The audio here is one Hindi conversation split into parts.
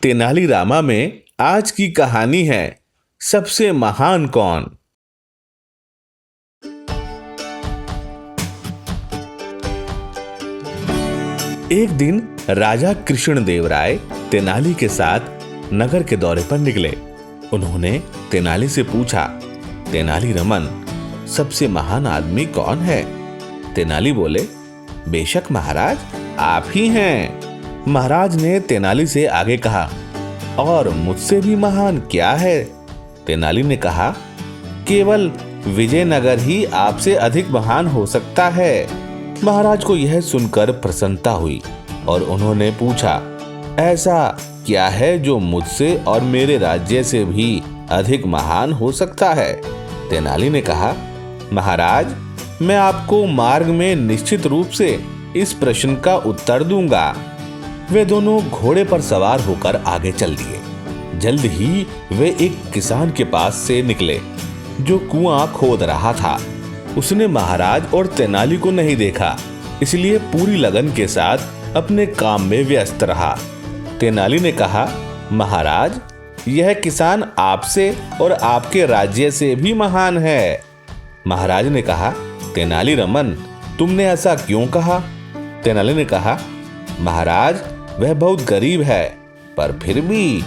तेनालीरामा में आज की कहानी है सबसे महान कौन। एक दिन राजा कृष्णदेव राय तेनाली के साथ नगर के दौरे पर निकले। उन्होंने तेनाली से पूछा, तेनाली रमन, सबसे महान आदमी कौन है? तेनाली बोले, बेशक महाराज, आप ही हैं। महाराज ने तेनाली से आगे कहा, और मुझसे भी महान क्या है? तेनाली ने कहा, केवल विजयनगर ही आपसे अधिक महान हो सकता है। महाराज को यह सुनकर प्रसन्नता हुई और उन्होंने पूछा, ऐसा क्या है जो मुझसे और मेरे राज्य से भी अधिक महान हो सकता है? तेनाली ने कहा, महाराज, मैं आपको मार्ग में निश्चित रूप से इस प्रश्न का उत्तर दूंगा। वे दोनों घोड़े पर सवार होकर आगे चल दिए। जल्द ही वे एक किसान के पास से निकले जो कुआं खोद रहा था। उसने महाराज और तेनाली को नहीं देखा, इसलिए पूरी लगन के साथ अपने काम में व्यस्त रहा। तेनाली ने कहा, महाराज, यह किसान आपसे और आपके राज्य से भी महान है। महाराज ने कहा, तेनाली रमन, तुमने ऐसा क्यों कहा? तेनाली ने कहा, महाराज, वह बहुत गरीब है, पर फिर भी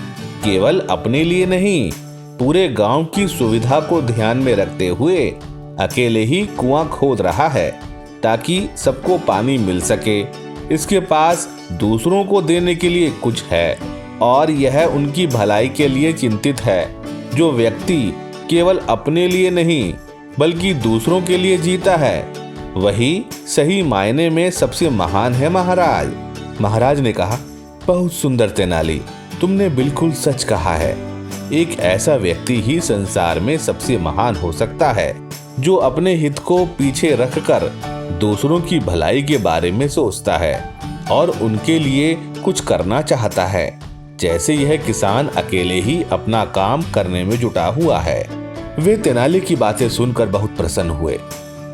केवल अपने लिए नहीं, पूरे गांव की सुविधा को ध्यान में रखते हुए अकेले ही कुआं खोद रहा है ताकि सबको पानी मिल सके। इसके पास दूसरों को देने के लिए कुछ है और यह उनकी भलाई के लिए चिंतित है। जो व्यक्ति केवल अपने लिए नहीं बल्कि दूसरों के लिए जीता है, वही सही मायने में सबसे महान है महाराज। महाराज ने कहा, बहुत सुंदर तेनाली, तुमने बिल्कुल सच कहा है। एक ऐसा व्यक्ति ही संसार में सबसे महान हो सकता है जो अपने हित को पीछे रखकर दूसरों की भलाई के बारे में सोचता है और उनके लिए कुछ करना चाहता है, जैसे यह किसान अकेले ही अपना काम करने में जुटा हुआ है। वे तेनाली की बातें सुनकर बहुत प्रसन्न हुए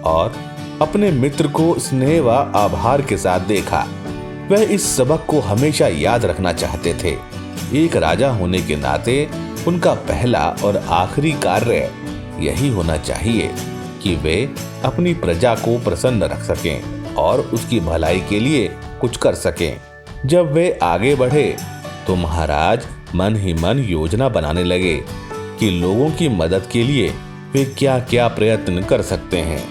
और अपने मित्र को स्नेह व आभार के साथ देखा। वह इस सबक को हमेशा याद रखना चाहते थे। एक राजा होने के नाते उनका पहला और आखिरी कार्य यही होना चाहिए कि वे अपनी प्रजा को प्रसन्न रख सकें और उसकी भलाई के लिए कुछ कर सकें। जब वे आगे बढ़े तो महाराज मन ही मन योजना बनाने लगे कि लोगों की मदद के लिए वे क्या क्या प्रयत्न कर सकते हैं।